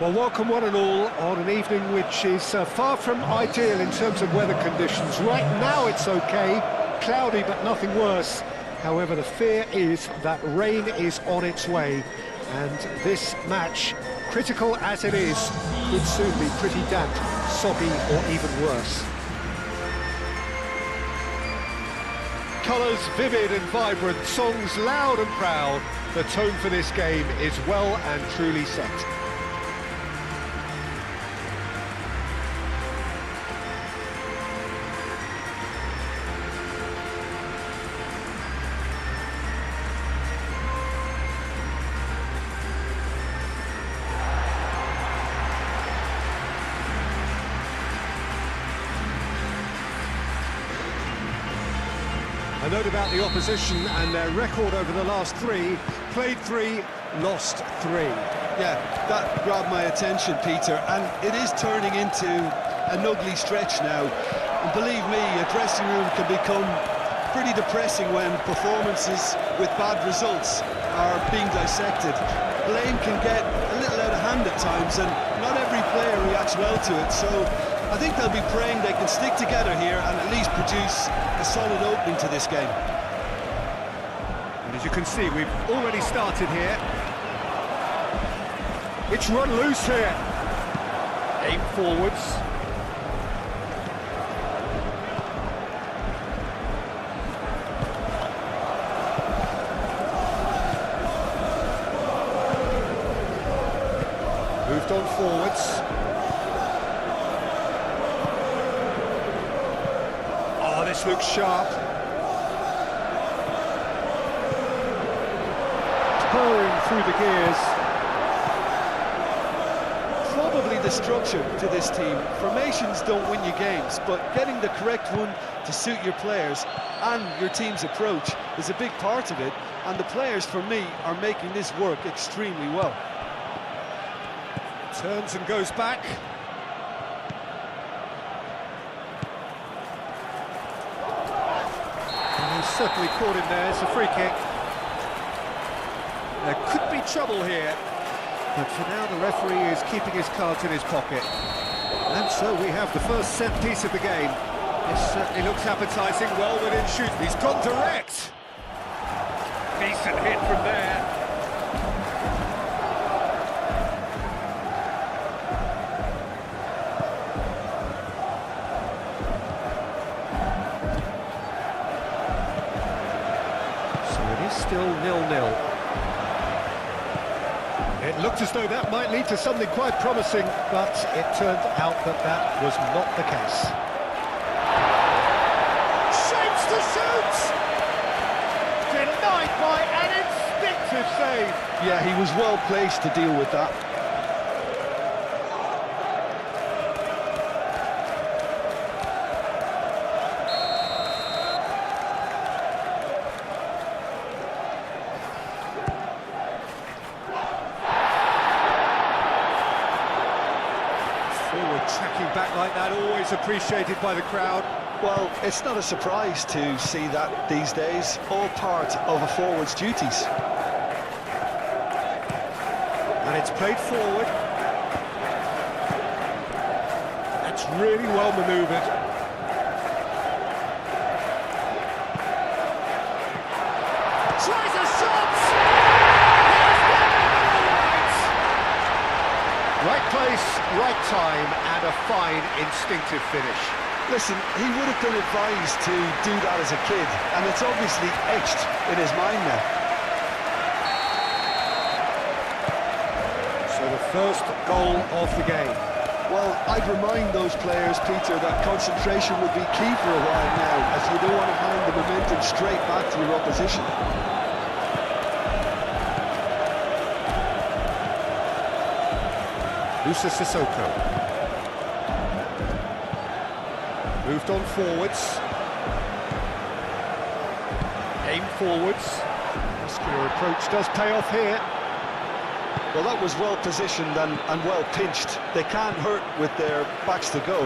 Well, welcome one and all on an evening which is far from ideal in terms of weather conditions. Right now it's okay, cloudy but nothing worse. However, the fear is that rain is on its way, and this match, critical as it is, could soon be pretty damp, soggy or even worse. Colours vivid and vibrant, songs loud and proud. The tone for this game is well and truly set. A note about the opposition and their record over the last three: played 3, lost 3. Yeah, that grabbed my attention, Peter, and it is turning into an ugly stretch now. And believe me, a dressing room can become pretty depressing when performances with bad results are being dissected. Blame can get a little out of hand at times, and not every player reacts well to it, so I think they'll be praying they can stick together here and at least produce a solid opening to this game. And as you can see, we've already started here. It's run loose here. Aim forwards. Moved on forwards. Oh, this looks sharp. Purring through the gears. Probably the structure to this team. Formations don't win you games, but getting the correct one to suit your players and your team's approach is a big part of it, and the players, for me, are making this work extremely well. Turns and goes back. And he's certainly caught him there. It's a free kick. There could be trouble here, but for now the referee is keeping his cards in his pocket. And so we have the first set piece of the game. This certainly looks appetising, well within shoot. He's gone direct. Decent hit from there. So it is still 0-0. It looked as though that might lead to something quite promising, but it turned out that that was not the case. Shapes to shoot! Denied by an instinctive save. Yeah, he was well placed to deal with that. Forward tracking back like that, always appreciated by the crowd. Well, it's not a surprise to see that these days, all part of a forward's duties. And it's played forward. That's really well manoeuvred. Tries a shot! Right place, right time, and a fine instinctive finish. Listen, he would have been advised to do that as a kid, and it's obviously etched in his mind now. So the first goal of the game. Well, I'd remind those players, Peter, that concentration would be key for a while now, as you don't want to hand the momentum straight back to your opposition. Musa Sissoko. Moved on forwards. Aim forwards. Muscular approach does pay off here. Well, that was well positioned and well pinched. They can't hurt with their backs to go.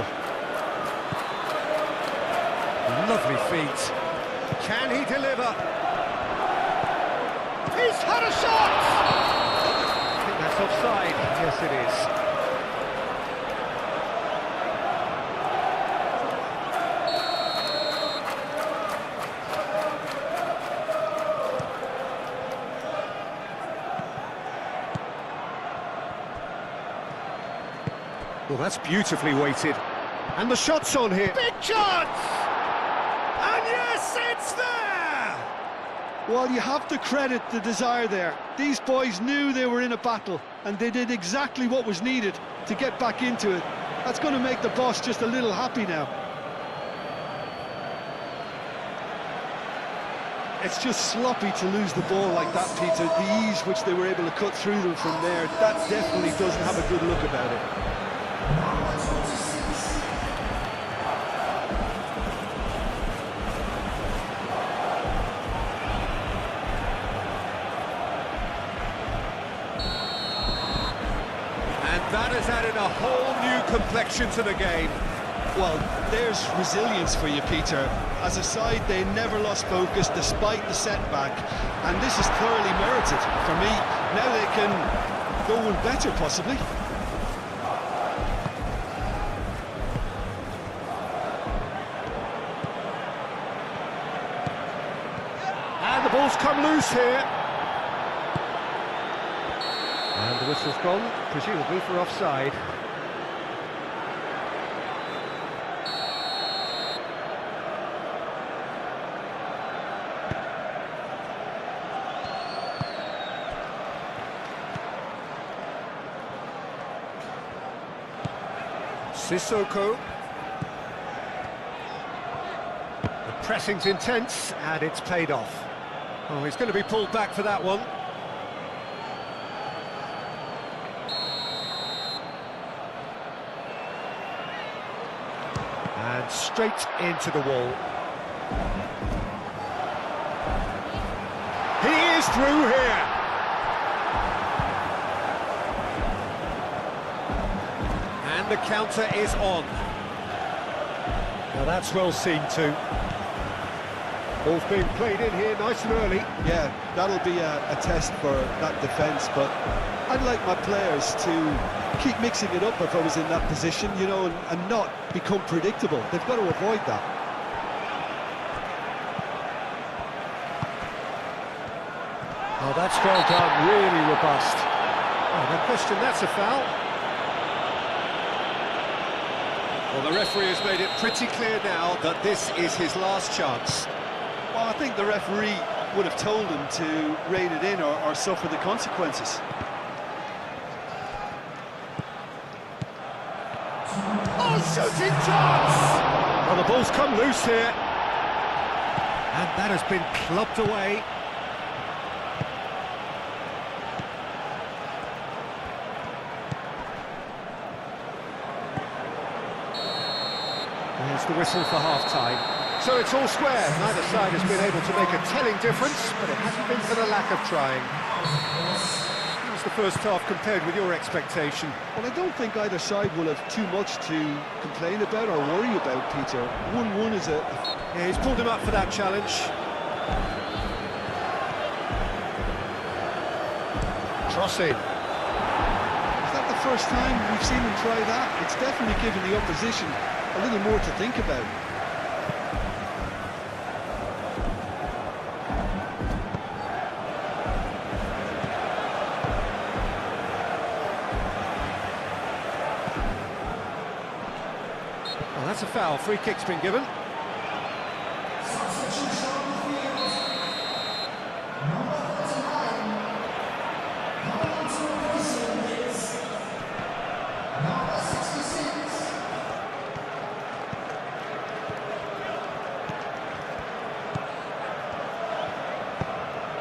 Lovely feet. Can he deliver? He's had a shot! I think that's offside. Yes, it is. Well, that's beautifully weighted. And the shot's on here. Big chance! And yes, it's there! Well, you have to credit the desire there. These boys knew they were in a battle, and they did exactly what was needed to get back into it. That's going to make the boss just a little happy now. It's just sloppy to lose the ball like that, Peter. The ease which they were able to cut through them from there, that definitely doesn't have a good look about it. And that has added a whole new complexion to the game. Well, there's resilience for you, Peter. As a side, they never lost focus despite the setback, and this is thoroughly merited for me. Now they can go one better, possibly. And the ball's come loose here. And the whistle's gone, presumably for offside. Sissoko. The pressing's intense, and it's paid off. Oh, he's going to be pulled back for that one. And straight into the wall. He is through here. And the counter is on. Now that's well seen too. Ball's being played in here nice and early. Yeah, that'll be a test for that defence, but I'd like my players to keep mixing it up if I was in that position, you know, and not become predictable. They've got to avoid that. Oh, that's well done, really robust. Oh, no question, that's a foul. Well, the referee has made it pretty clear now that this is his last chance. Well, I think the referee would have told him to rein it in or suffer the consequences. Oh, shooting chance! Well, the ball's come loose here. And that has been clubbed away. There's the whistle for half-time. So it's all square. Neither side has been able to make a telling difference, but it hasn't been for the lack of trying. How's the first half compared with your expectation? Well, I don't think either side will have too much to complain about or worry about, Peter. 1-1 is a... Yeah, he's pulled him up for that challenge. Crossing. Is that the first time we've seen him try that? It's definitely given the opposition a little more to think about. Well, that's a foul. Free kick's been given.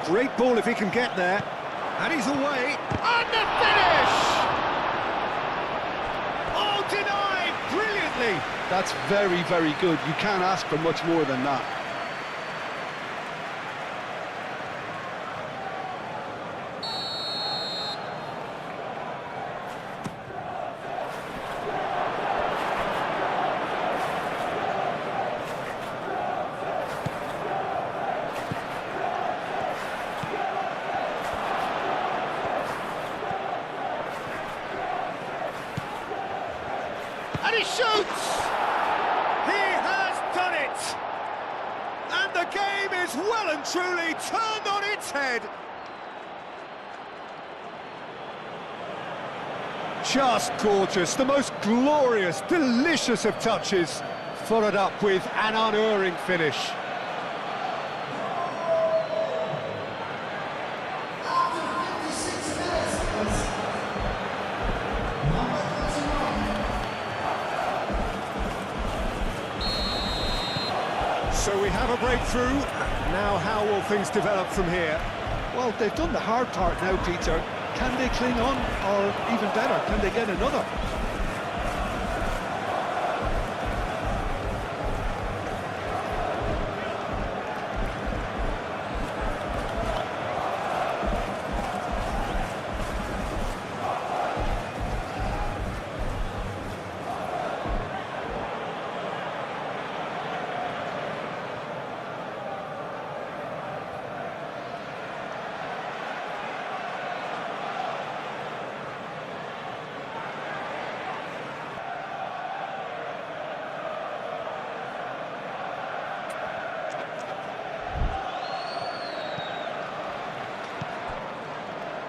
Great ball if he can get there. And he's away. And the finish! Oh, denied brilliantly. That's very, very good. You can't ask for much more than that. And he shoots! He has done it! And the game is well and truly turned on its head. Just gorgeous, the most glorious, delicious of touches, followed up with an unerring finish. So we have a breakthrough. Now how will things develop from here? Well, they've done the hard part now, Peter. Can they cling on, or even better, can they get another?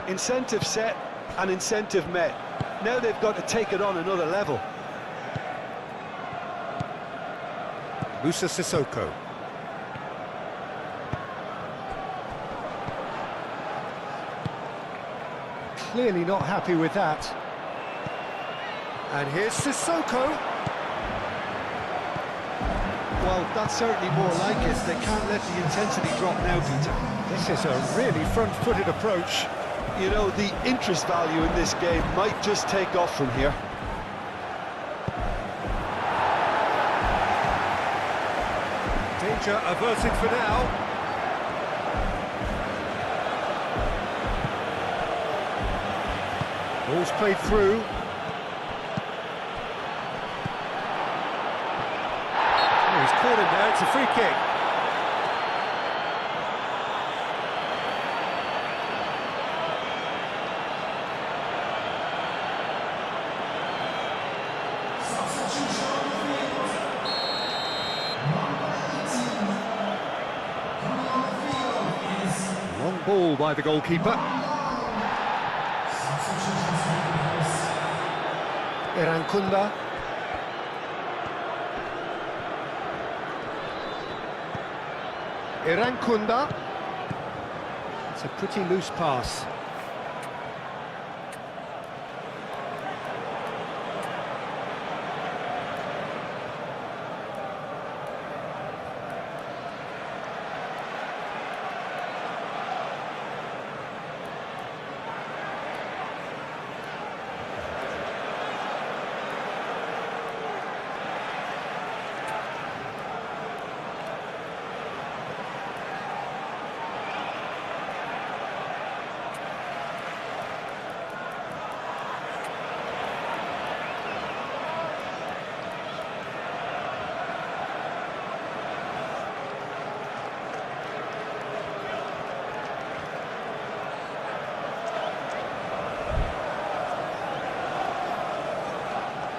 Incentive set and incentive met. Now they've got to take it on another level. Musa Sissoko. Clearly not happy with that. And here's Sissoko. Well, that's certainly more like it. They can't let the intensity drop now, Peter. This is a really front-footed approach. You know, the interest value in this game might just take off from here. Danger averted for now. Ball's played through. Oh, he's caught him there, it's a free kick. Long ball by the goalkeeper. Irankunda. Irankunda. It's a pretty loose pass.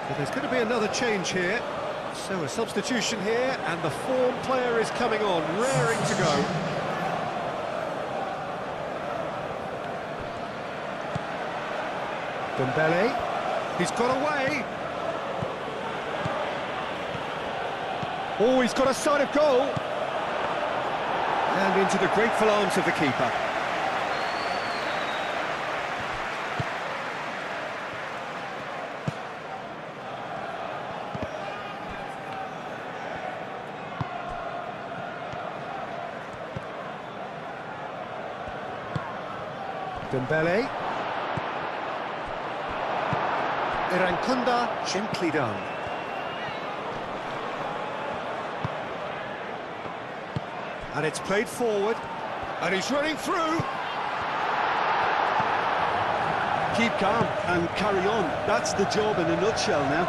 But there's going to be another change here. So a substitution here, and the form player is coming on, raring to go. Dembele, he's got away. Oh, he's got a sight of goal. And into the grateful arms of the keeper. Dembele. Irankunda, gently done. And it's played forward, and he's running through. Keep calm and carry on. That's the job in a nutshell now.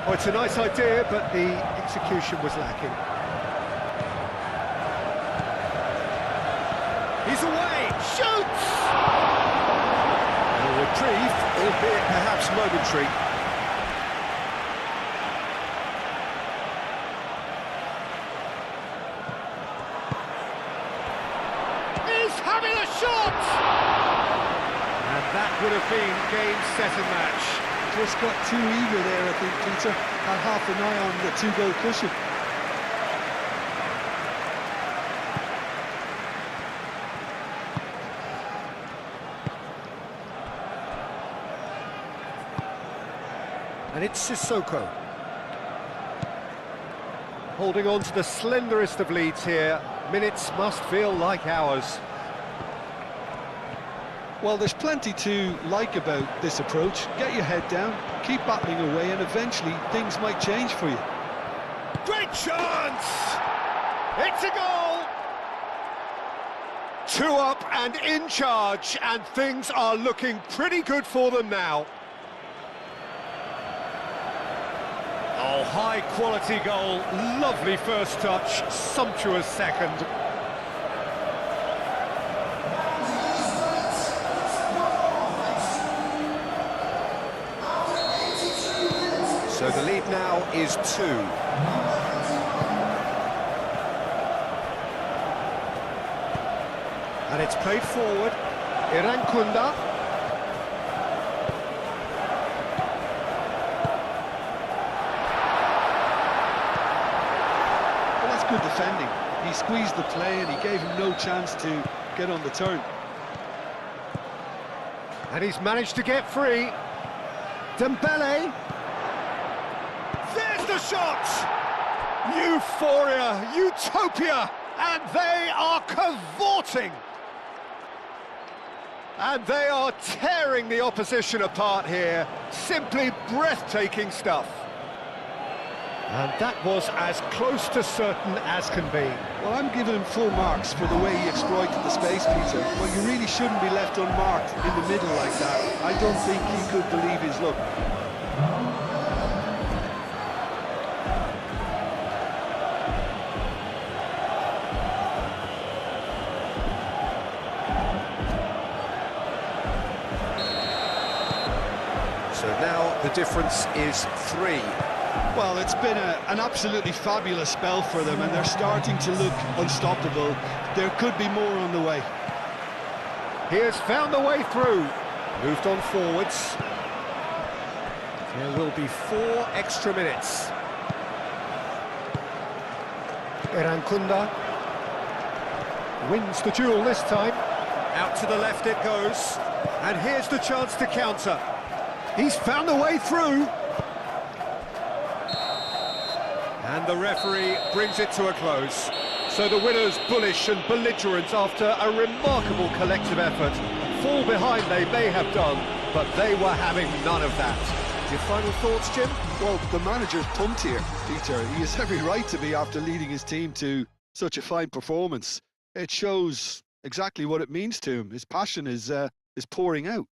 Oh, it's a nice idea, but the execution was lacking. He's away, shoots! A reprieve, albeit perhaps momentary. He's having a shot! That would have been game, set and match. Just got too eager there, I think, Peter. Had half an eye on the two-goal cushion. And it's Sissoko. Holding on to the slenderest of leads here. Minutes must feel like hours. Well, there's plenty to like about this approach. Get your head down, keep battling away, and eventually things might change for you. Great chance! It's a goal! 2 up and in charge, and things are looking pretty good for them now. Oh, high-quality goal, lovely first touch, sumptuous second. So the lead now is 2. And it's played forward. Irankunda. Well, that's good defending. He squeezed the play and he gave him no chance to get on the turn. And he's managed to get free. Dembele. There's the shot! Euphoria, utopia, and they are cavorting. And they are tearing the opposition apart here. Simply breathtaking stuff. And that was as close to certain as can be. Well, I'm giving him full marks for the way he exploited the space, Peter. But you really shouldn't be left unmarked in the middle like that. I don't think he could believe his luck. So now the difference is 3. Well, it's been an absolutely fabulous spell for them, and they're starting to look unstoppable. There could be more on the way. He has found the way through. Moved on forwards. There will be 4 extra minutes. Irankunda wins the duel this time. Out to the left it goes. And here's the chance to counter. He's found a way through. And the referee brings it to a close. So the winners bullish and belligerent after a remarkable collective effort. Fall behind they may have done, but they were having none of that. Your final thoughts, Jim? Well, the manager's pumped here, Peter. He has every right to be after leading his team to such a fine performance. It shows exactly what it means to him. His passion is pouring out.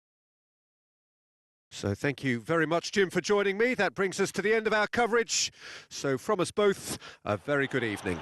So thank you very much, Jim, for joining me. That brings us to the end of our coverage. So from us both, a very good evening.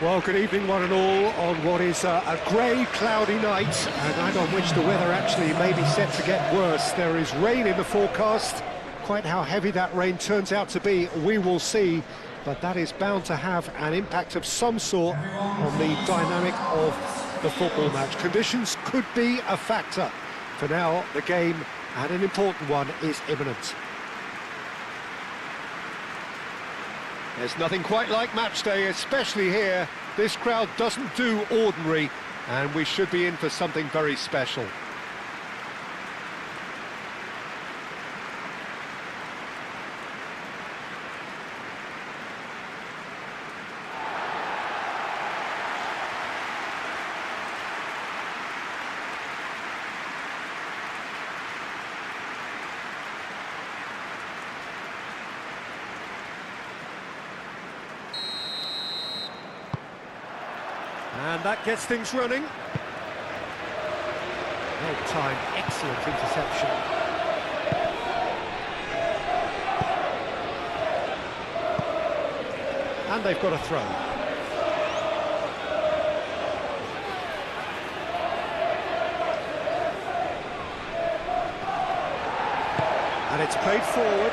Well, good evening, one and all, on what is a grey, cloudy night, and on which the weather actually may be set to get worse. There is rain in the forecast. Quite how heavy that rain turns out to be, we will see, but that is bound to have an impact of some sort on the dynamic of the football match. Conditions could be a factor. For now, the game, and an important one, is imminent. There's nothing quite like match day, especially here. This crowd doesn't do ordinary, and we should be in for something very special. And that gets things running. Well timed, excellent interception. And they've got a throw. And it's played forward.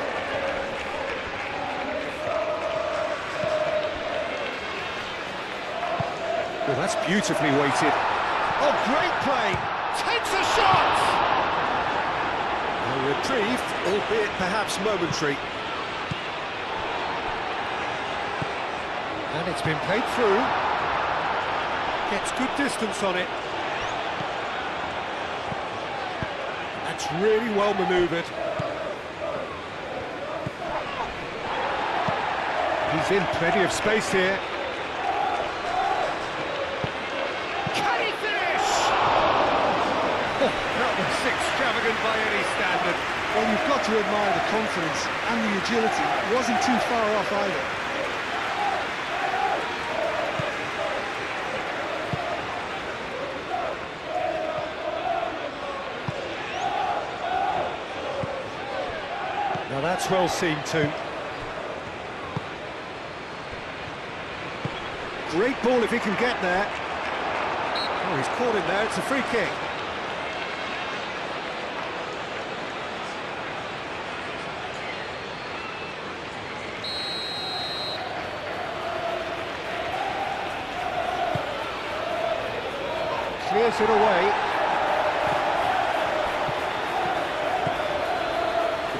Well, that's beautifully weighted. Oh, great play! Takes a shot! A reprieve, albeit perhaps momentary. And it's been played through. Gets good distance on it. That's really well manoeuvred. He's in plenty of space here. That was extravagant by any standard. Well, you've got to admire the confidence and the agility. It wasn't too far off either. Now that's well seen too. Great ball if he can get there. Oh, he's caught him there. It's a free kick. Clears it away.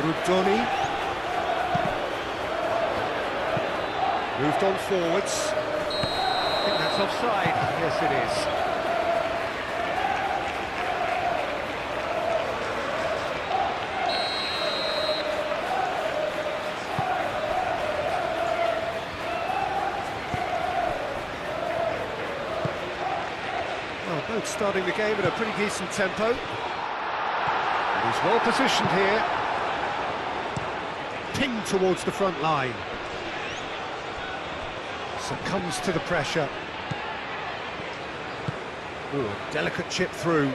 Rudoni. Moved on forwards. I think that's offside. Yes, it is. Well, both starting the game at a pretty decent tempo. And he's well positioned here. Pinged towards the front line. Succumbs to the pressure. Oh, delicate chip through.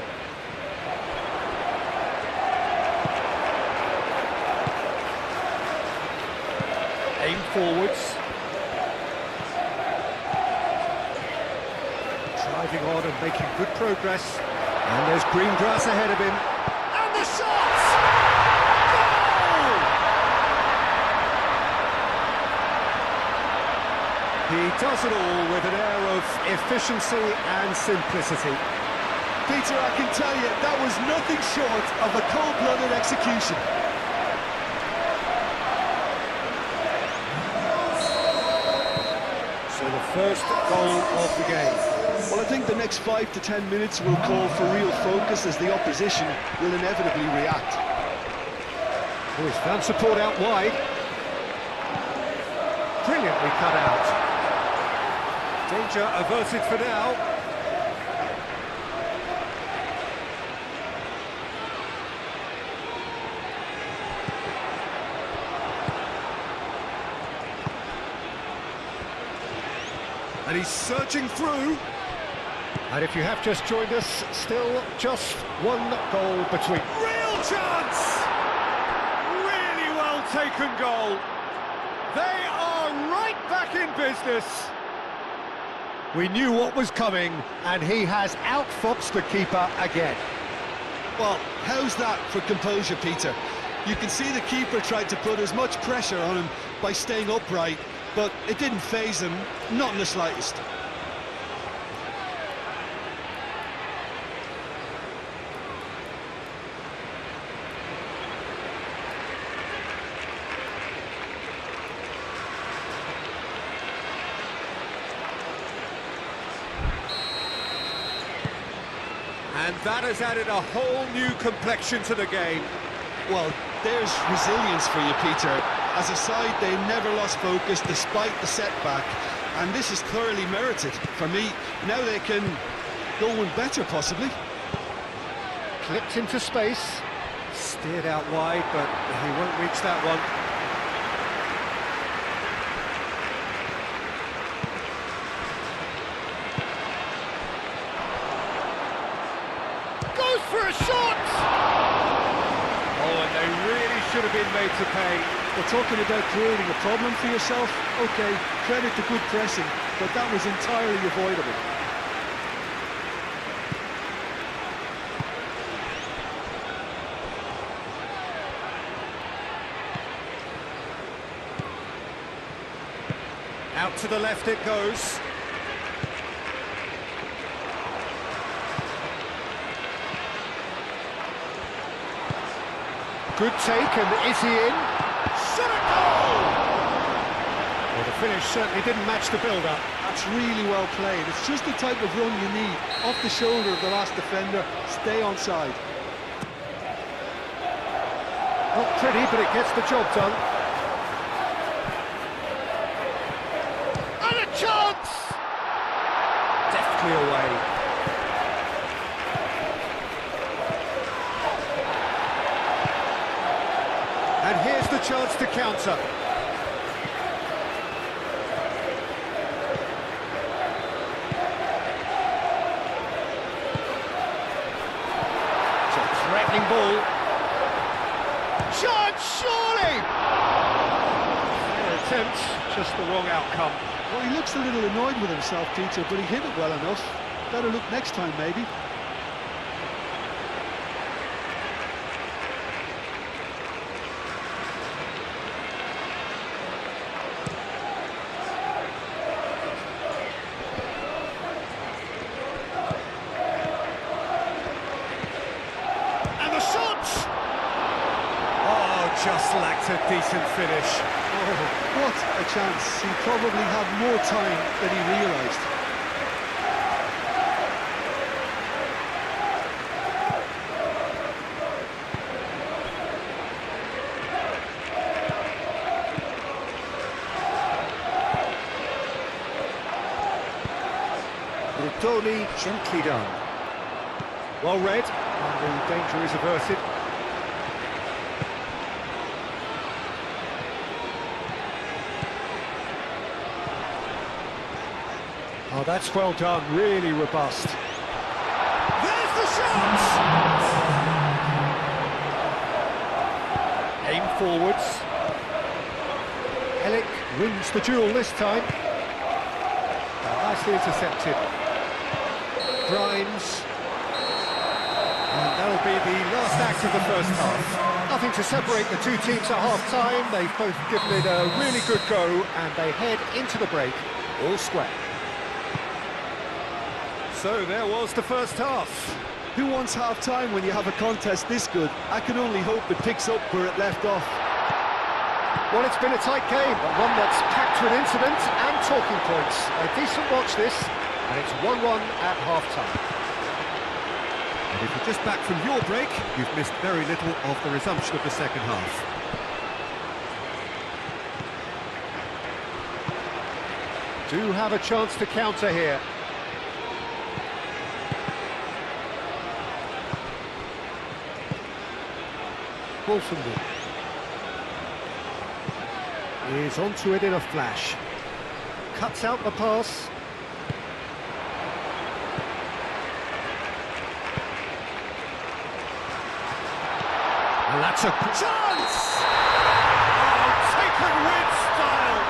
Aim forwards. Driving on and making good progress. And there's green grass ahead of him. And the shot! Goal! He does it all with an air of efficiency and simplicity. Peter, I can tell you, that was nothing short of a cold-blooded execution. So the first goal of the game. Well, I think the next 5 to 10 minutes will call for real focus as the opposition will inevitably react. Oh, he's found support out wide. Brilliantly cut out. Danger averted for now. And he's surging through. And if you have just joined us, still just one goal between. Real chance! Really well taken goal. They are right back in business. We knew what was coming, and he has outfoxed the keeper again. Well, how's that for composure, Peter? You can see the keeper tried to put as much pressure on him by staying upright, but it didn't faze him, not in the slightest. And that has added a whole new complexion to the game. Well, there's resilience for you, Peter. As a side, they never lost focus despite the setback, and this is clearly merited. For me, now they can go one better, possibly. Clipped into space, steered out wide, but he won't reach that one. Goes for a shot! Oh, and they really should have been made to pay. We're talking about creating a problem for yourself. OK, credit to good pressing, but that was entirely avoidable. Out to the left it goes. Good take, and is he in? Should it go? Well, the finish certainly didn't match the build-up. That's really well played. It's just the type of run you need. Off the shoulder of the last defender, stay onside. Not pretty, but it gets the job done. And a chance! Deftly away. And here's the chance to counter. It's a threatening ball. Chance, surely! Fair attempt, just the wrong outcome. Well, he looks a little annoyed with himself, Peter, but he hit it well enough. Better look next time, maybe. Just lacked a decent finish. Oh, what a chance. He probably had more time than he realised. Totally gently done. Well read, and the danger is averted. Oh, that's well done, really robust. There's the shot! Aim forwards. Helic wins the duel this time. Nicely intercepted. Grimes. And that'll be the last act of the first half. Nothing to separate the two teams at half-time. They've both given it a really good go, and they head into the break all square. So there was the first half. Who wants half-time when you have a contest this good? I can only hope it picks up where it left off. Well, it's been a tight game, but one that's packed with incidents and talking points. A decent watch this, and it's 1-1 at half-time. And if you're just back from your break, you've missed very little of the resumption of the second half. Do have a chance to counter here. Wolfenwood is onto it in a flash. Cuts out the pass. And that's a chance! Oh, taken with style!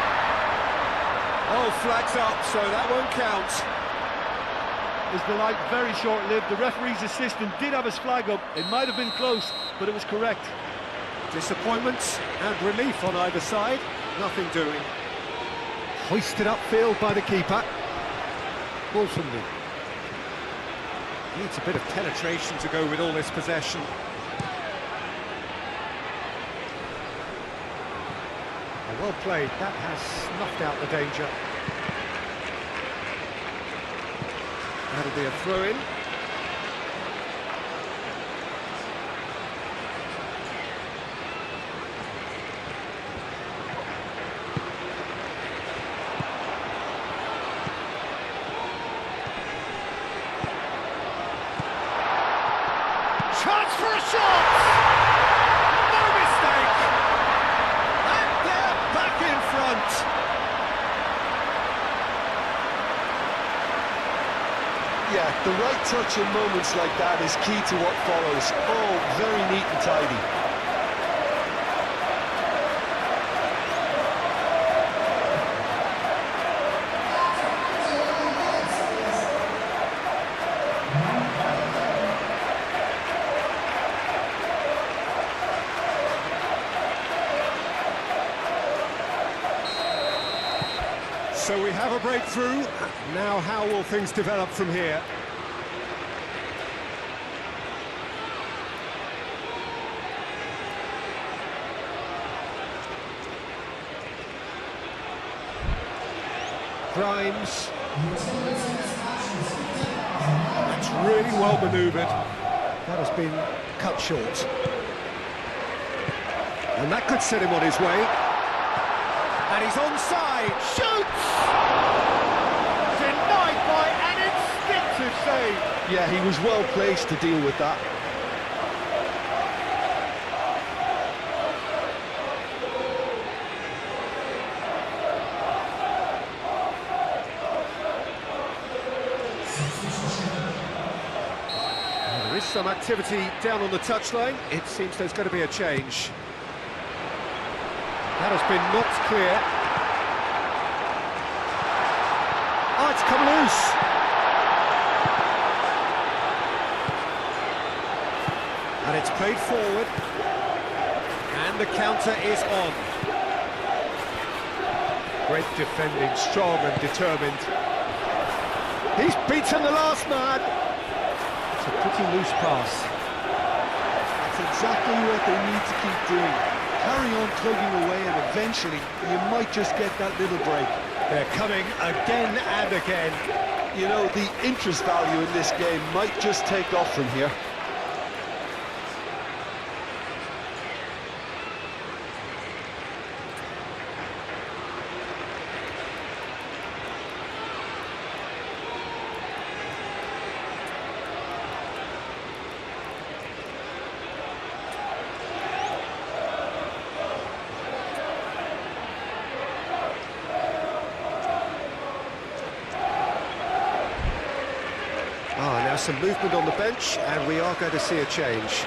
Oh, flags up, so that won't count. was the light very short-lived. The referee's assistant did have his flag up. It might have been close, but it was correct. Disappointment and relief on either side. Nothing doing. Hoisted upfield by the keeper. Wolfenden. Needs a bit of penetration to go with all this possession. Well played. That has snuffed out the danger. That'll be a throw-in. Chance for a shot! No mistake! And they're back in front! Yeah, the right touch in moments like that is key to what follows. Oh, very neat and tidy. So we have a breakthrough. Now how will things develop from here? Grimes. That's really well manoeuvred. That has been cut short. And that could set him on his way. And he's onside. Shoots! Denied by an instinctive save. Yeah, he was well placed to deal with that. There is some activity down on the touchline. It seems there's going to be a change. That has been knocked clear. Oh, it's come loose. And it's played forward. And the counter is on. Great defending, strong and determined. He's beaten the last man. It's a pretty loose pass. That's exactly what they need to keep doing. Carry on plugging away and eventually you might just get that little break. They're coming again and again. You know, the interest value in this game might just take off from here. Now some movement on the bench, and we are going to see a change.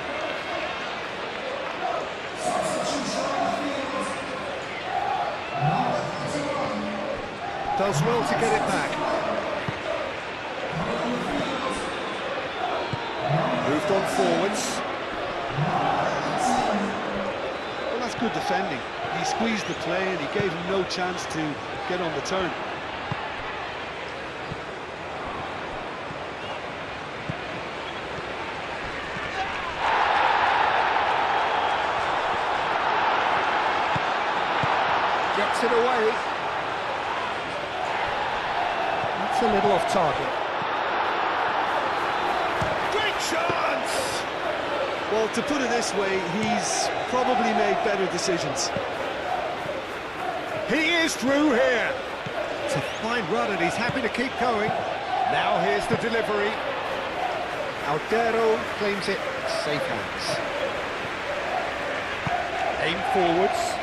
Does well to get it back. Moved on forwards. Well, that's good defending. He squeezed the play and he gave him no chance to get on the turn. Gets it away. That's a little off target. Great chance! Well, to put it this way, he's probably made better decisions. He is through here. It's a fine run and he's happy to keep going. Now here's the delivery. Aldero claims it, safe hands. Aim forwards.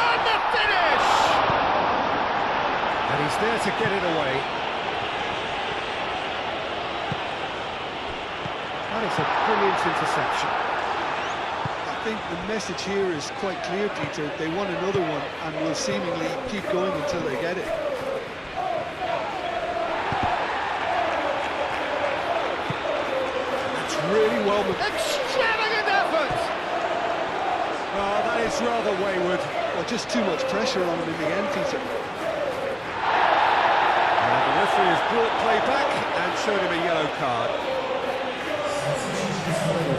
And the finish! And he's there to get it away. That is a brilliant interception. think the message here is quite clear, Peter. They want another one and will seemingly keep going until they get it. That's really well... Extravagant effort! Oh, that is rather wayward. Well, just too much pressure on him in the end, Peter. And the referee has brought play back and showed him a yellow card.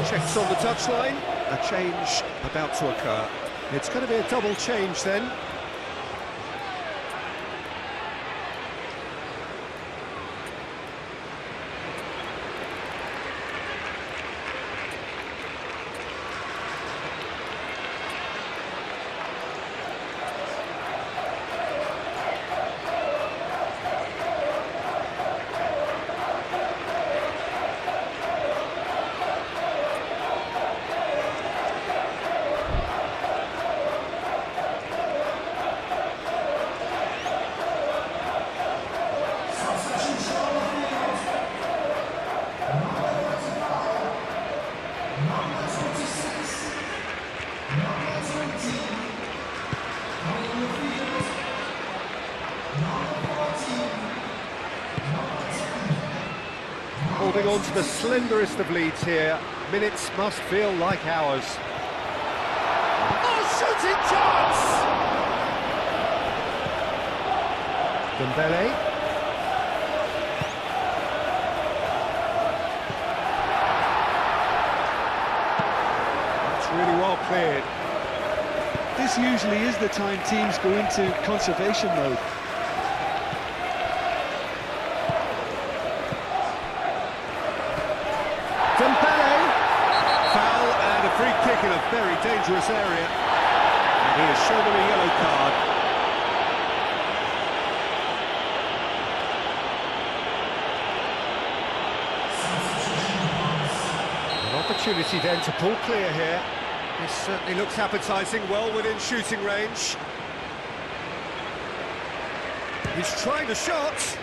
Checks on the touchline, a change about to occur. It's going to be a double change then. Holding on to the slenderest of leads here. Minutes must feel like hours. Oh, shooting chance! Dembele. That's really well cleared. This usually is the time teams go into conservation mode. Dembele. Foul and a free kick in a very dangerous area. And he has shown him a yellow card. An opportunity then to pull clear here. This certainly looks appetising, well within shooting range. He's trying the shot.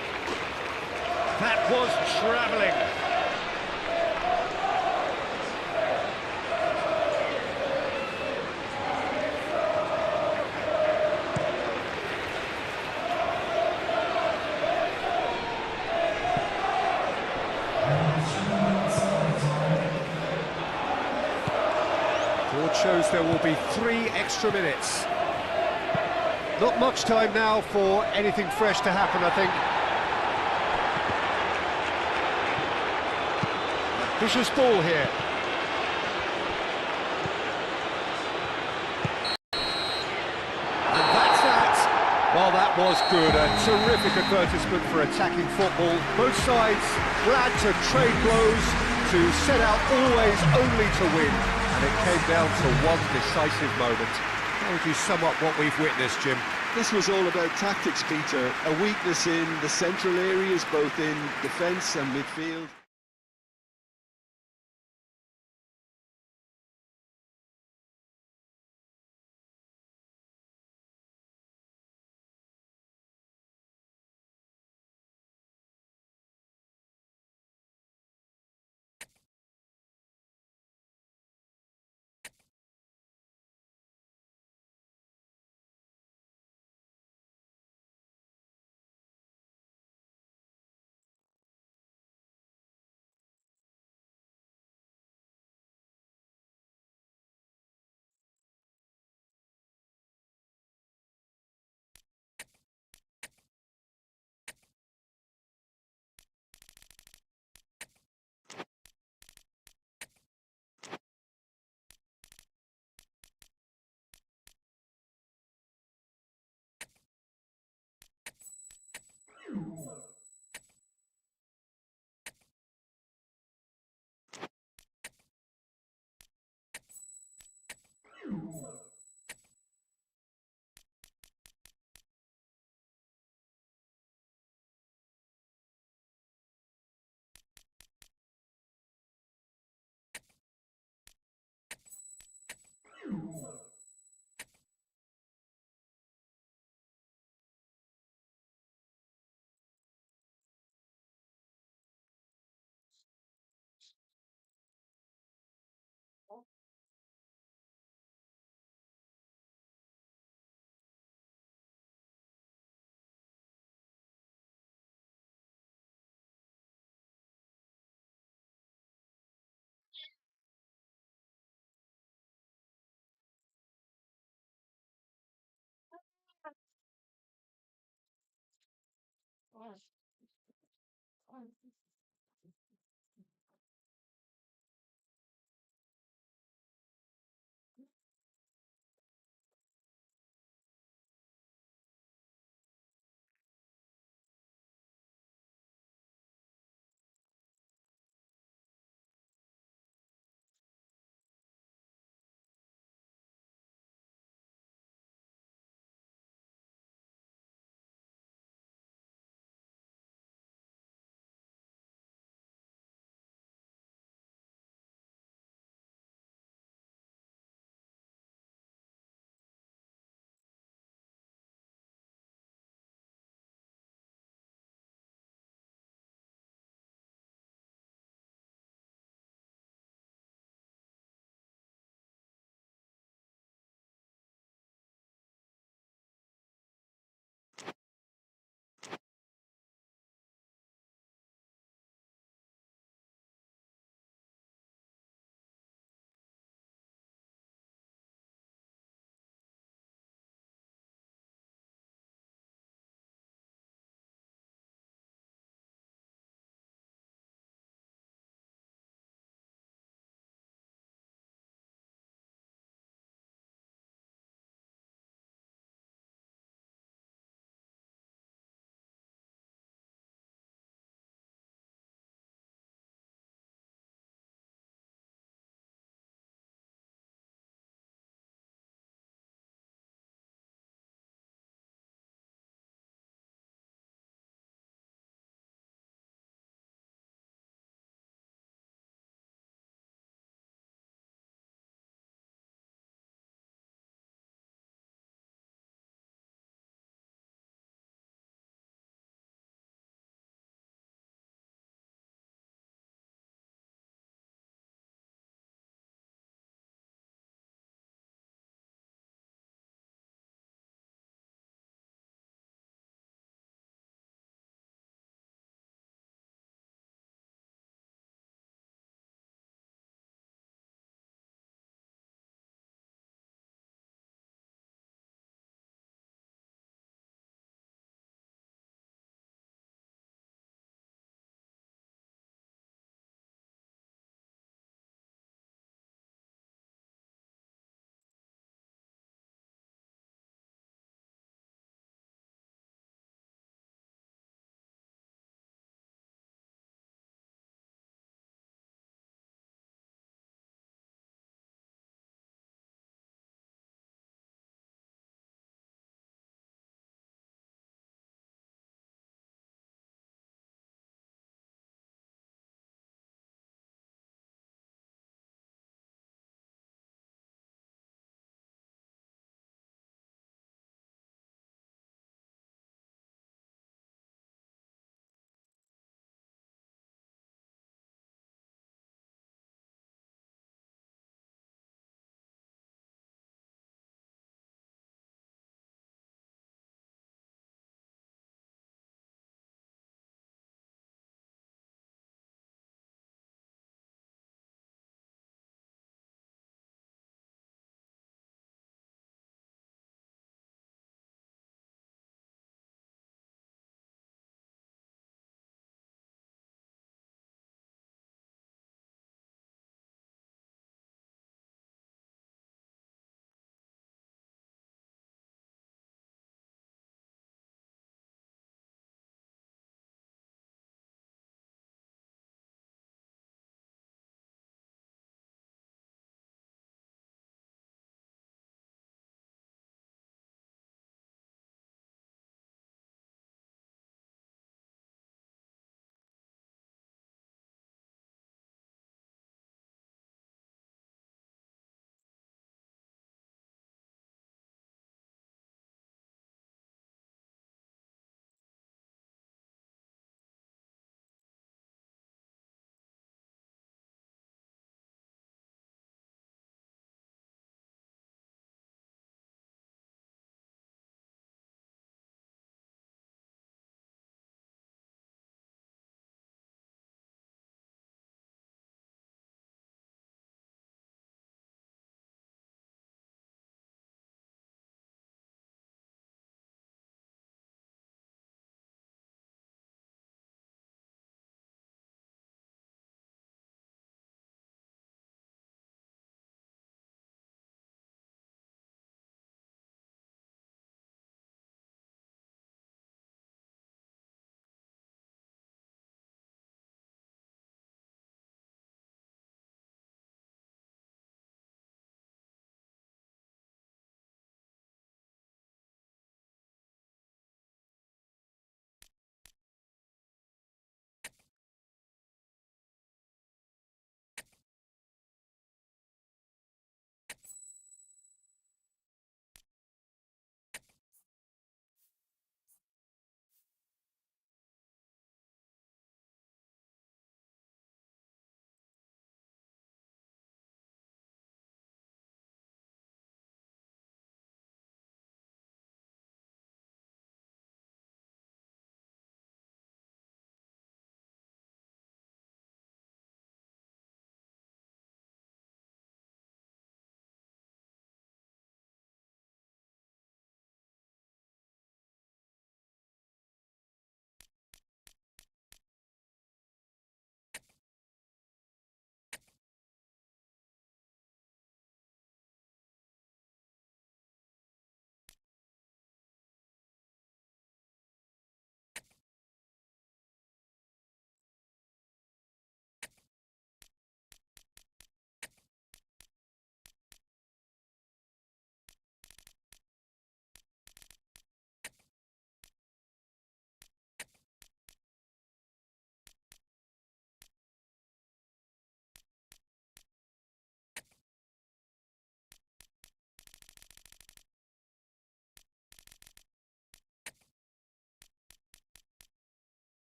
That was travelling. Board shows there will be 3 extra minutes. Not much time now for anything fresh to happen, I think. Vicious ball here. And that's that. Well, that was good. A terrific advertisement for attacking football. Both sides glad to trade blows, to set out always only to win. And it came down to one decisive moment. How would you sum up what we've witnessed, Jim? This was all about tactics, Peter. A weakness in the central areas, both in defence and midfield.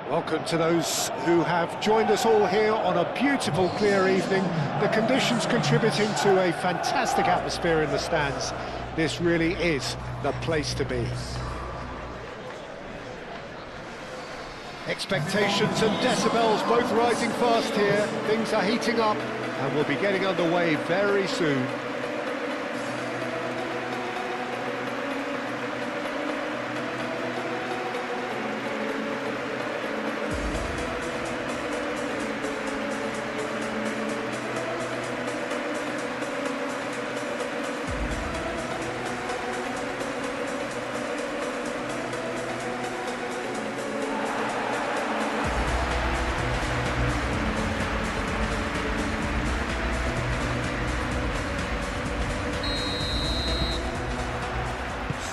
Welcome to those who have joined us all here on a beautiful, clear evening. The conditions contributing to a fantastic atmosphere in the stands. This really is the place to be. Expectations and decibels both rising fast here. Things are heating up and we'll be getting underway very soon.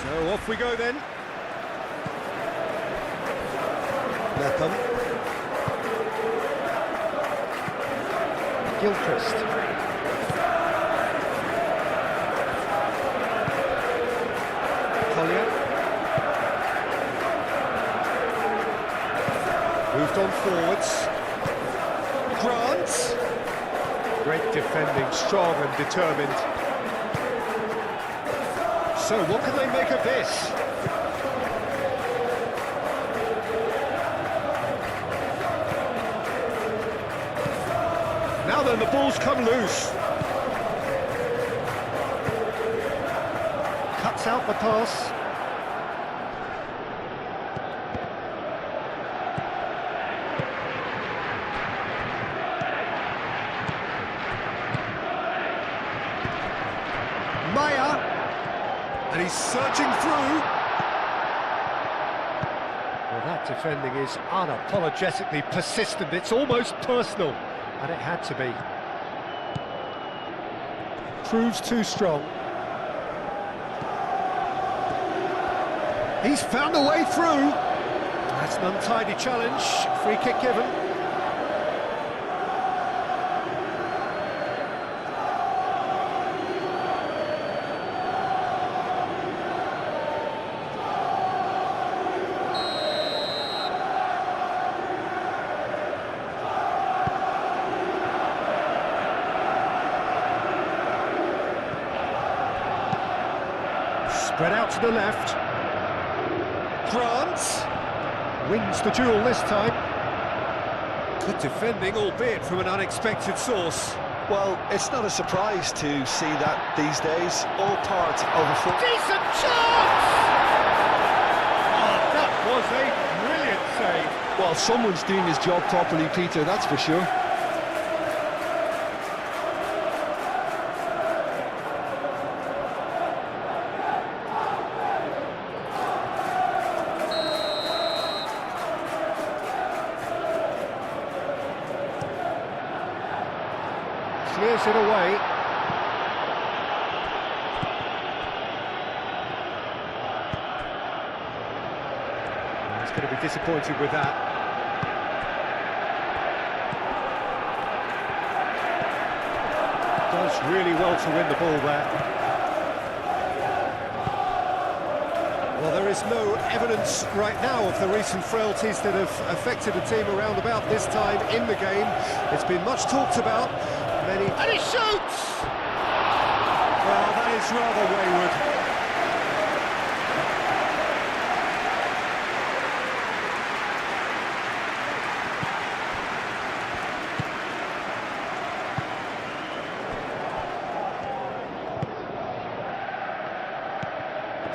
So off we go then. Latham. Gilchrist. Collier. Moved on forwards. Grant. Great defending, strong and determined. So what can they make of this? Now then, the ball's come loose. Cuts out the pass. Maya. And he's surging through. Well, that defending is unapologetically persistent. It's almost personal, and it had to be. Proves too strong. He's found a way through. That's an untidy challenge. Free kick given. Spread out to the left. Grant wins the duel this time. Good defending, albeit from an unexpected source. Well, it's not a surprise to see that these days. All part of a foot. Decent chance! Oh, that was a brilliant save. Well, someone's doing his job properly, Peter, that's for sure. Clears it away. He's going to be disappointed with that. Does really well to win the ball there. Well, there is no evidence right now of the recent frailties that have affected the team around about this time in the game. It's been much talked about. Many... And he shoots! Well, that is rather wayward.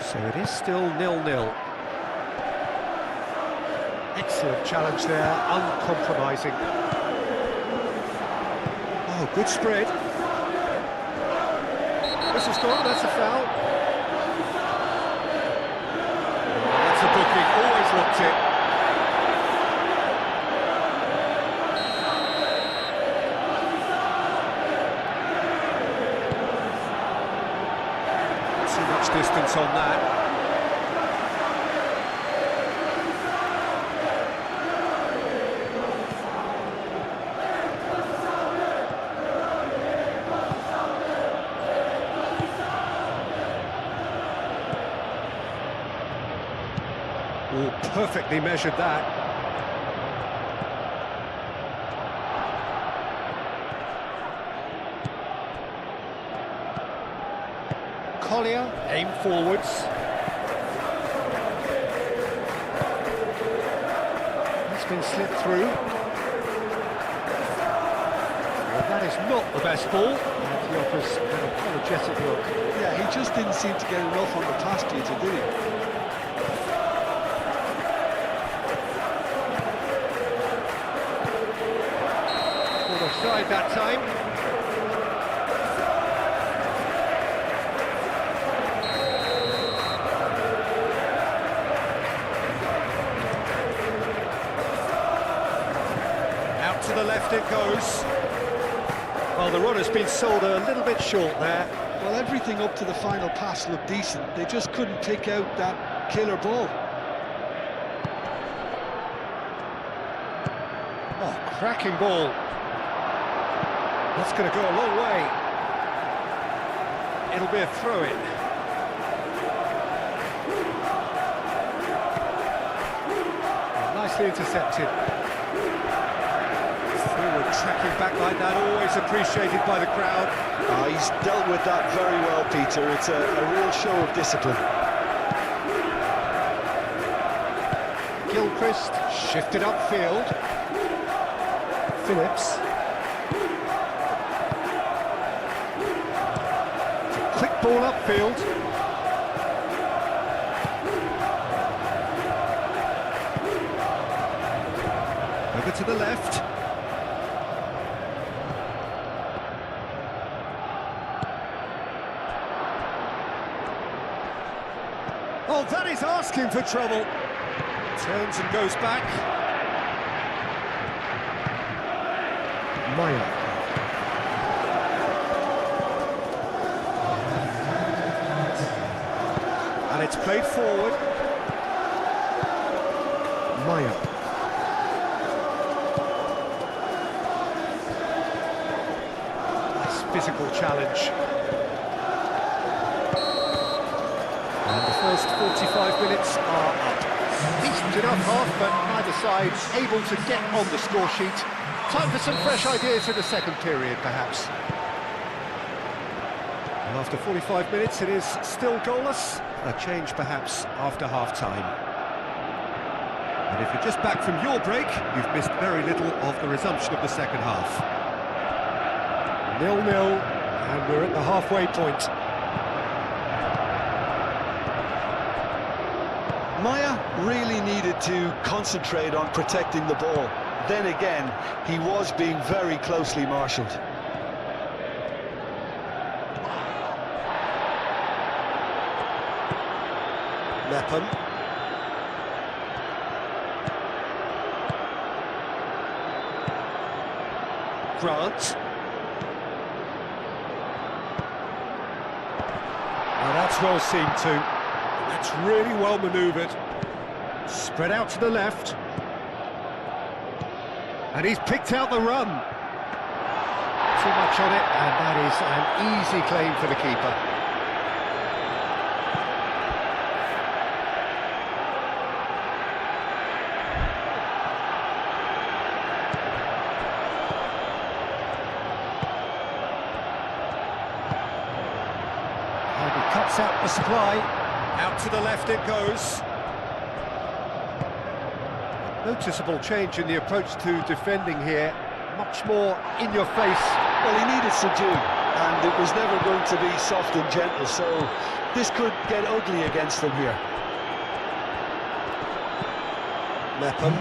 So it is still 0-0. Excellent challenge there, uncompromising. Oh, good spread. Whistle's gone, that's a foul. Oh, that's a booking, always looked it. Too much distance on that. Oh, perfectly measured that. Collier, aim forwards. It's been slipped through. Well, that is not the best ball. And he offers an apologetic look. Yeah, he just didn't seem to get enough on the pass to you, did he? Offside that time. Out to the left it goes. Well, the runner's been sold a little bit short there. Well, everything up to the final pass looked decent. They just couldn't pick out that killer ball. Oh, cracking ball. That's going to go a long way. It'll be a throw-in. Nicely intercepted. Forward tracking back like that, always appreciated by the crowd. He's dealt with that very well, Peter. It's a real show of discipline. Gilchrist shifted upfield. Phillips. Quick ball upfield. Over to the left. Oh, that is asking for trouble. Turns and goes back. Maya. And it's played forward. Maya. Nice physical challenge. And the first 45 minutes are up. Decent enough half, but neither side able to get on the score sheet. Time for some fresh ideas in the second period, perhaps. And after 45 minutes, it is still goalless. A change, perhaps, after half-time. And if you're just back from your break, you've missed very little of the resumption of the second half. 0-0, and we're at the halfway point. Maya really needed to concentrate on protecting the ball. Then again, he was being very closely marshalled. Mepham. Grant. Now that's well seen too. That's really well manoeuvred. Spread out to the left. And he's picked out the run. Too much on it, and that is an easy claim for the keeper. And he cuts out the supply. Out to the left it goes. Noticeable change in the approach to defending here. Much more in your face. Well, he needed subdue, and it was never going to be soft and gentle, so this could get ugly against them here. Mepham.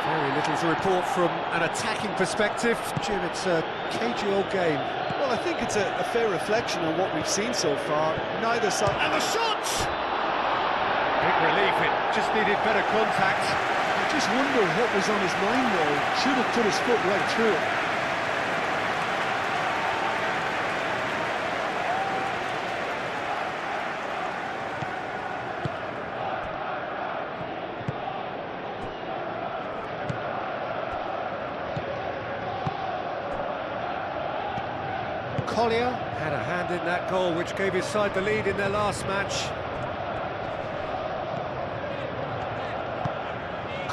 Very little to report from an attacking perspective. Jim, it's a cagey old game. Well, I think it's a fair reflection on what we've seen so far. Neither side... And the shot! Big relief, it just needed better contact. I just wonder what was on his mind there. Should have put his foot right through it. Collier had a hand in that goal, which gave his side the lead in their last match.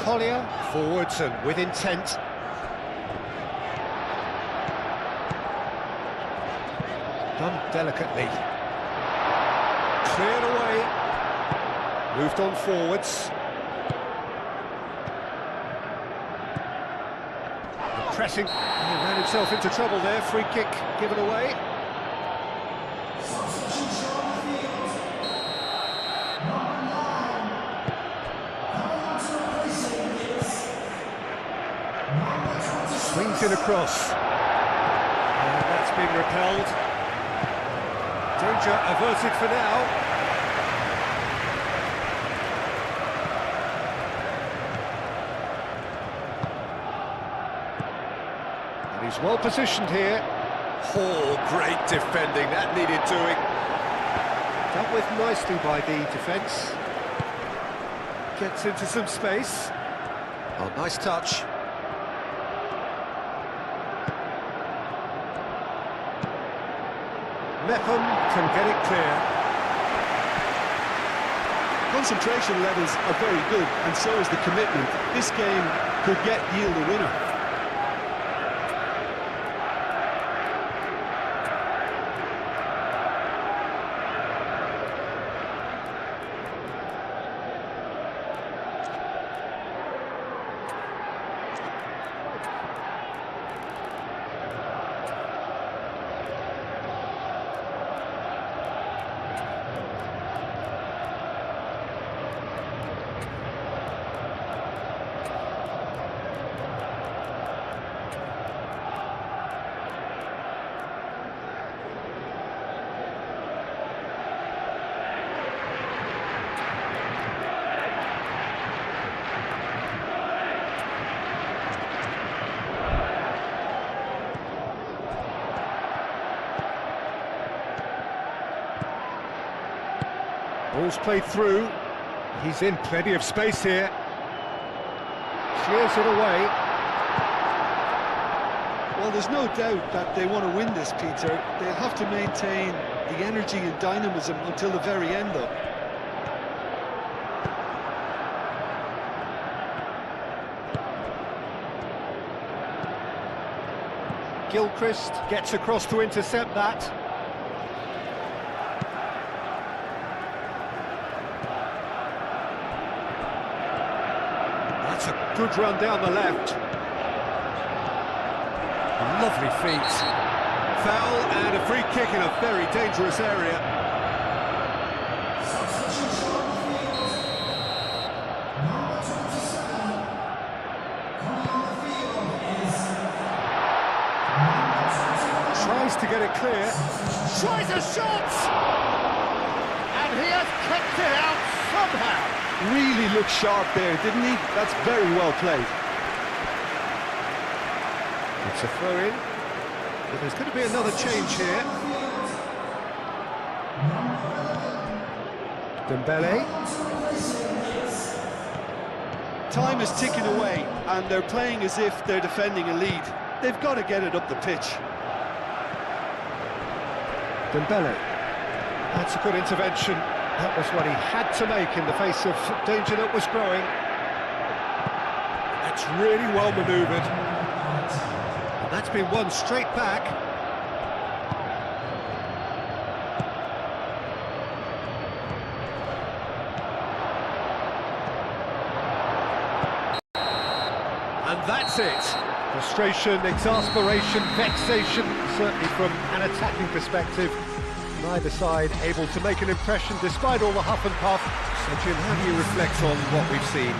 Collier, forwards and with intent. Done delicately. Cleared away. Moved on forwards. The pressing. He ran himself into trouble there. Free kick given away. Swings in across. And that's been repelled. Danger averted for now. And he's well positioned here. Oh, great defending, that needed doing. Dealt with nicely by the defence. Gets into some space. Oh, nice touch. Mepham can get it clear. Concentration levels are very good, and so is the commitment. This game could yield a winner. Ball's played through. He's in plenty of space here. Clears it away. Well, there's no doubt that they want to win this, Peter. They'll have to maintain the energy and dynamism until the very end, though. Gilchrist gets across to intercept that. That's a good run down the left. Lovely feet. Foul and a free kick in a very dangerous area. Tries to get it clear. Tries a shot! And he has kept it out somehow. Really looked sharp there, didn't he? That's very well played. It's a throw-in. But there's going to be another change here. Dembele. Time is ticking away, and they're playing as if they're defending a lead. They've got to get it up the pitch. Dembele. That's a good intervention. That was what he had to make in the face of danger that was growing. That's really well manoeuvred. And that's been won straight back. And that's it. Frustration, exasperation, vexation, certainly from an attacking perspective. Neither side able to make an impression despite all the huff and puff. So Jim, how do you reflect on what we've seen?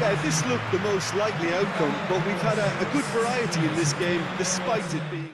Yeah, this looked the most likely outcome, but we've had a good variety in this game, despite it being...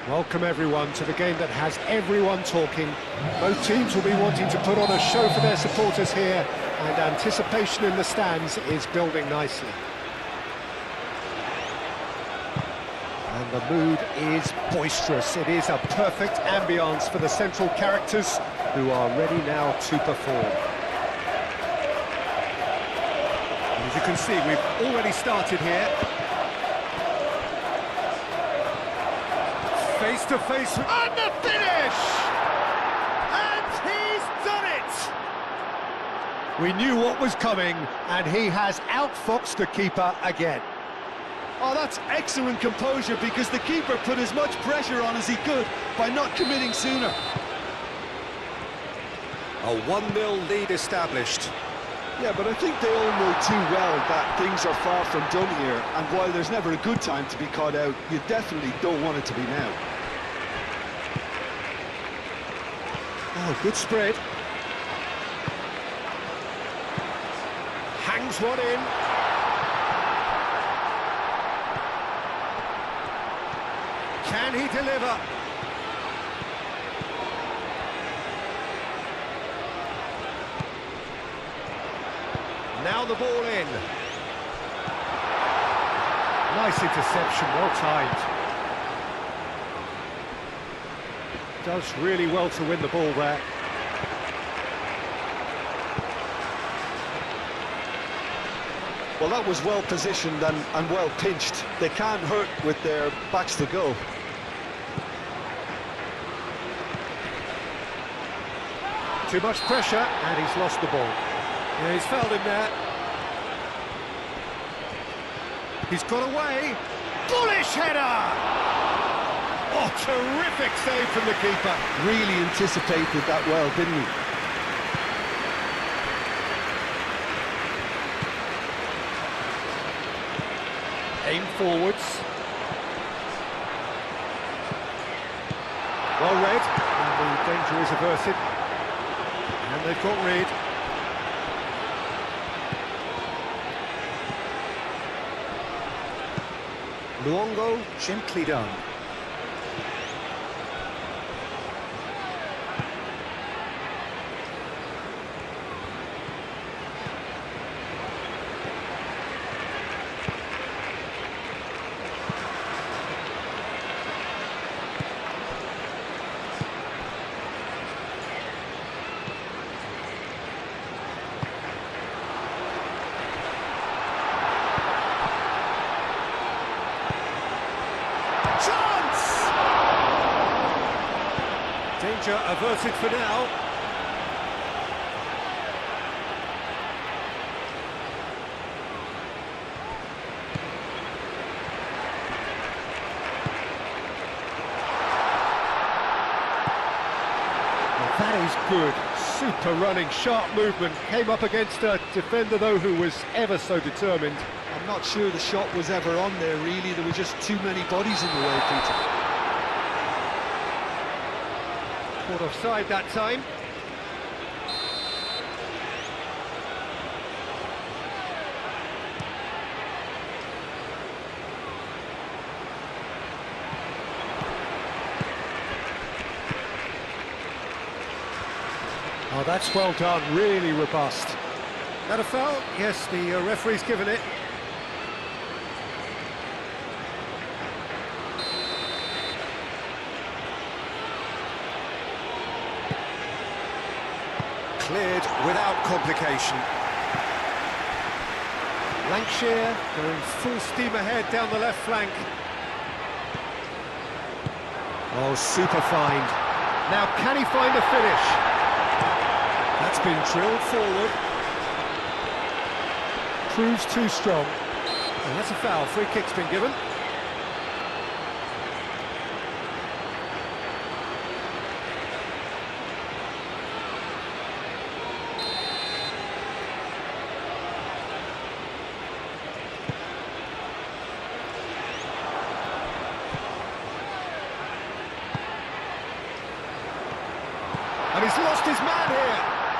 Welcome everyone to the game that has everyone talking. Both teams will be wanting to put on a show for their supporters here, and anticipation in the stands is building nicely. And the mood is boisterous. It is a perfect ambience for the central characters who are ready now to perform. As you can see, we've already started here. Face to face, and the finish! And he's done it! We knew what was coming, and he has outfoxed the keeper again. Oh, that's excellent composure, because the keeper put as much pressure on as he could by not committing sooner. A 1-0 lead established. Yeah, but I think they all know too well that things are far from done here, and while there's never a good time to be caught out, you definitely don't want it to be now. Oh, good spread. Hangs one in. Can he deliver? Now the ball in. Nice interception, well timed. Does really well to win the ball there. Well, that was well positioned and well pinched. They can't hurt with their backs to goal. Too much pressure, and he's lost the ball. Yeah, he's fouled him there. He's got away. Bullish header! Oh, terrific save from the keeper. Really anticipated that well, didn't he? Aim forwards. Well read, and the danger is averted. And they've got rid. Luongo, gently done. Danger averted for now. Well, that is good. Super running, sharp movement. Came up against a defender, though, who was ever so determined. I'm not sure the shot was ever on there, really. There were just too many bodies in the way, Peter. Caught offside that time. Oh, that's well done, really robust. That a foul? Yes, the referee's given it. Cleared without complication. Lancashire going full steam ahead down the left flank. Oh, super find. Now can he find a finish? That's been drilled forward. Proves too strong. And that's a foul. Free kick's been given. And he's lost his man here.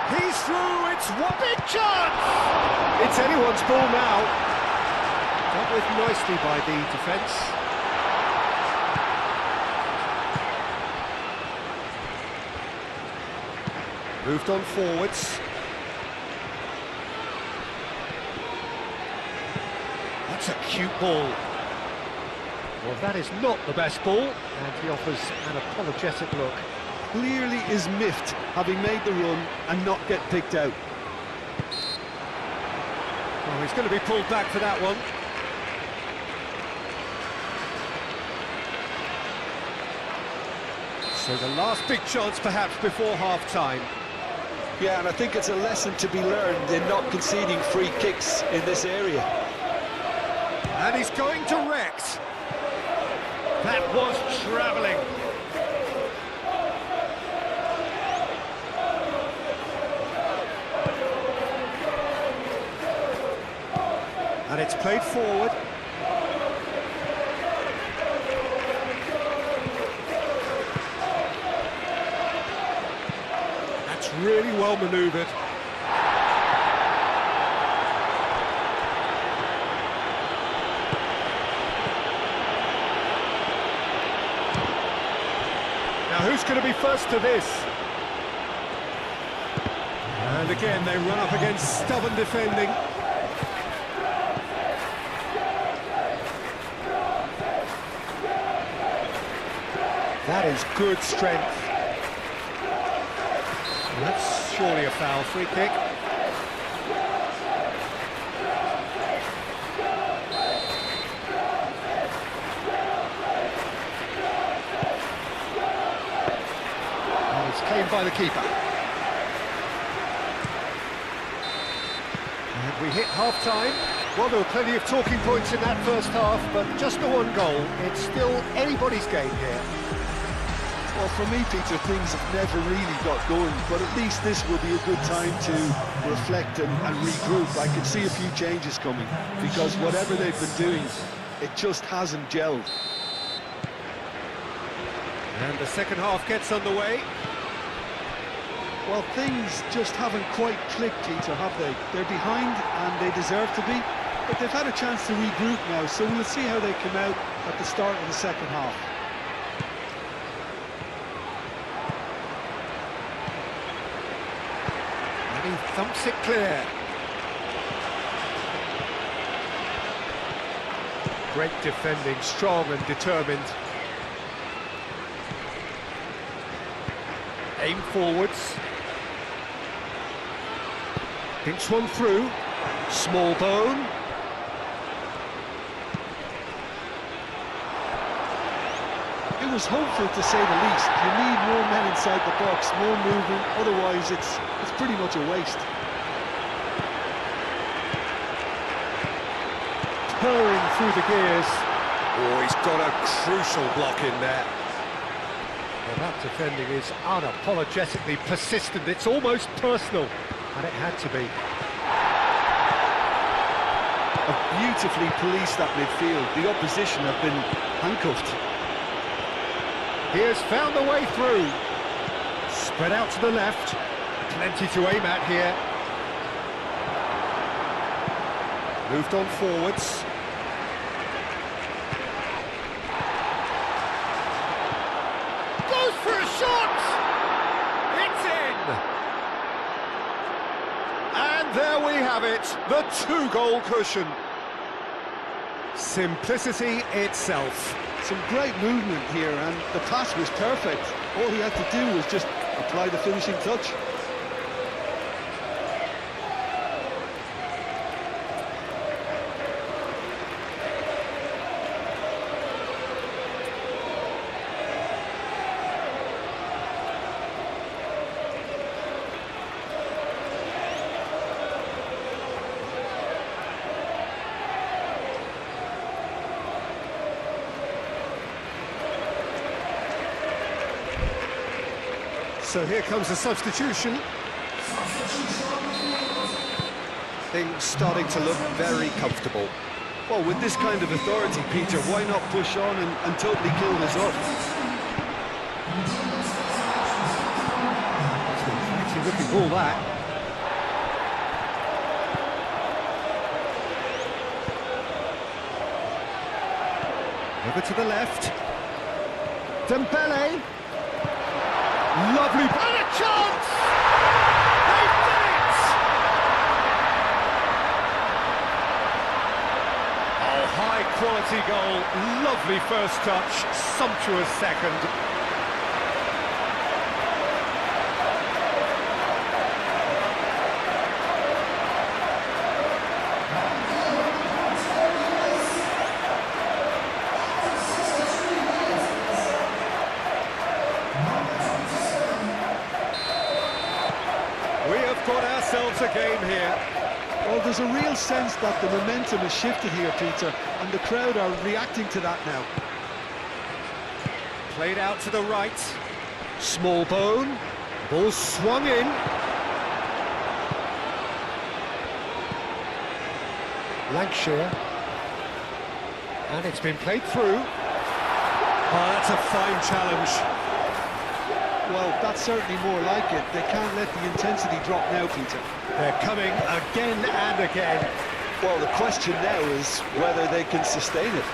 He's through, it's one big chance! It's anyone's ball now. Dealt with nicely by the defence. Moved on forwards. That's a cute ball. Well, that is not the best ball, and he offers an apologetic look. Clearly is miffed, having made the run and not get picked out. Oh, he's going to be pulled back for that one. So the last big chance perhaps before half-time. Yeah, and I think it's a lesson to be learned in not conceding free kicks in this area. And he's going direct. That was travelling. And it's played forward. That's really well manoeuvred. Now who's going to be first to this? And again they run up against stubborn defending. That is good strength. That's surely a foul. Free kick. And it's claimed by the keeper. And we hit half-time. Well, there were plenty of talking points in that first half, but just the one goal. It's still anybody's game here. Well, for me, Peter, things have never really got going, but at least this will be a good time to reflect and regroup. I can see a few changes coming, because whatever they've been doing, it just hasn't gelled. And the second half gets underway. Well, things just haven't quite clicked, Peter, have they? They're behind, and they deserve to be, but they've had a chance to regroup now, so we'll see how they come out at the start of the second half. He thumps it clear. Great defending, strong and determined. Aim forwards. Pinch one through. Small bone. It was hopeful, to say the least. You need more men inside the box, more movement, otherwise it's pretty much a waste. Purring through the gears. Oh, he's got a crucial block in there. Well, that defending is unapologetically persistent. It's almost personal, and it had to be. Have beautifully policed that midfield. The opposition have been handcuffed. He has found a way through. Spread out to the left. Plenty to aim at here. Moved on forwards. Goes for a shot! It's in! And there we have it, the two-goal cushion. Simplicity itself. Some great movement here, and the pass was perfect. All he had to do was just apply the finishing touch. So here comes a substitution. Things starting to look very comfortable. Well, with this kind of authority, Peter, why not push on and totally kill this off? It's a looking ball, that. Over to the left. Dembele. Lovely, and a chance! quality goal, lovely first touch, sumptuous second. We have got ourselves a game here. Well, there's a real sense that the momentum has shifted here, Peter, and the crowd are reacting to that now. Played out to the right. Small bone. Ball swung in. Lancashire. And it's been played through. Oh, that's a fine challenge. Well, that's certainly more like it. They can't let the intensity drop now, Peter. They're coming again and again. Well, the question now is whether they can sustain it.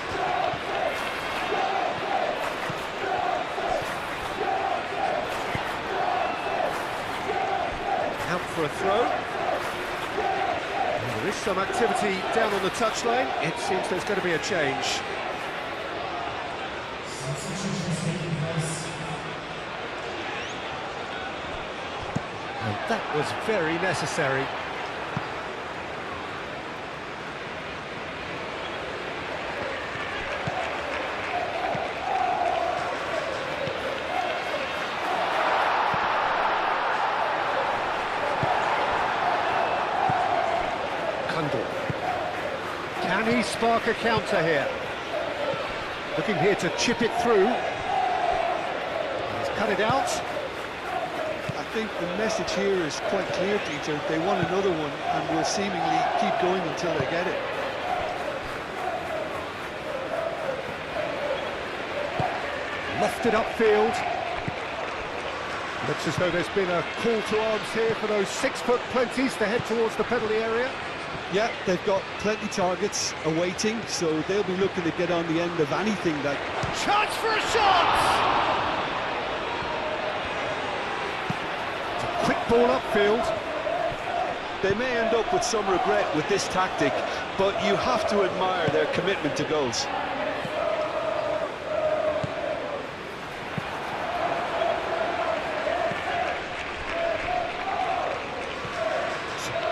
Out for a throw. And there is some activity down on the touchline. It seems there's going to be a change. And that was very necessary. Can he spark a counter here? Looking here to chip it through. He's cut it out. I think the message here is quite clear, Peter. They want another one and will seemingly keep going until they get it. Left it upfield. Looks as though there's been a call to arms here for those 6-foot plenties to head towards the penalty area. Yeah, they've got plenty targets awaiting, so they'll be looking to get on the end of anything that... Chance for a shot! It's a quick ball upfield. They may end up with some regret with this tactic, but you have to admire their commitment to goals.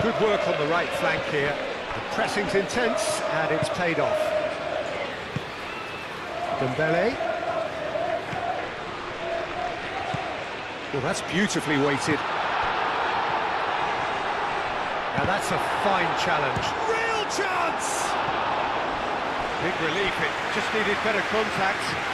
Good work on the right flank here. The pressing's intense and it's paid off. Dembele. Well, that's beautifully weighted. Now that's a fine challenge. Real chance! Big relief, it just needed better contact.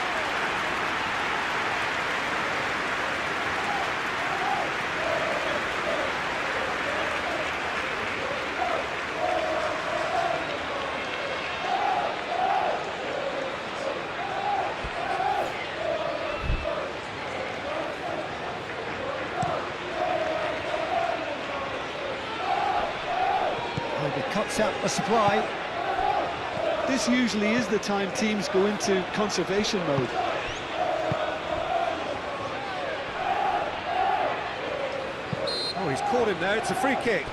He cuts out the supply. This usually is the time teams go into conservation mode. Oh, he's caught him there, it's a free kick.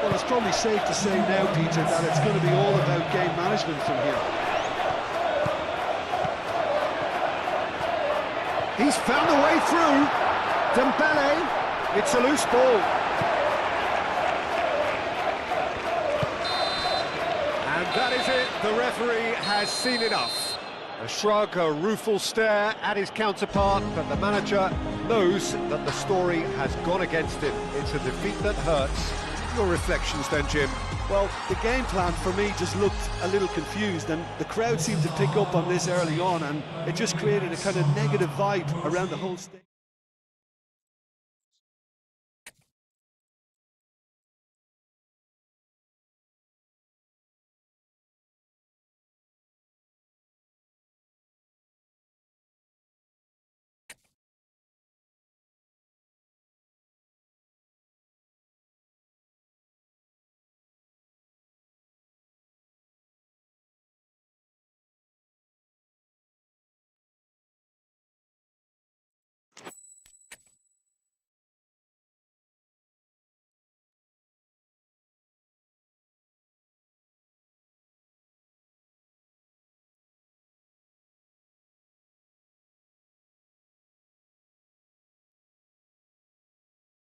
Well, it's probably safe to say now, Peter, that it's going to be all about game management from here. He's found a way through. Dembele. It's a loose ball. And that is it, the referee has seen enough. A shrug, a rueful stare at his counterpart, but the manager knows that the story has gone against him. It's a defeat that hurts. Your reflections then, Jim? Well, the game plan for me just looked a little confused, and the crowd seemed to pick up on this early on, and it just created a kind of negative vibe around the whole stage.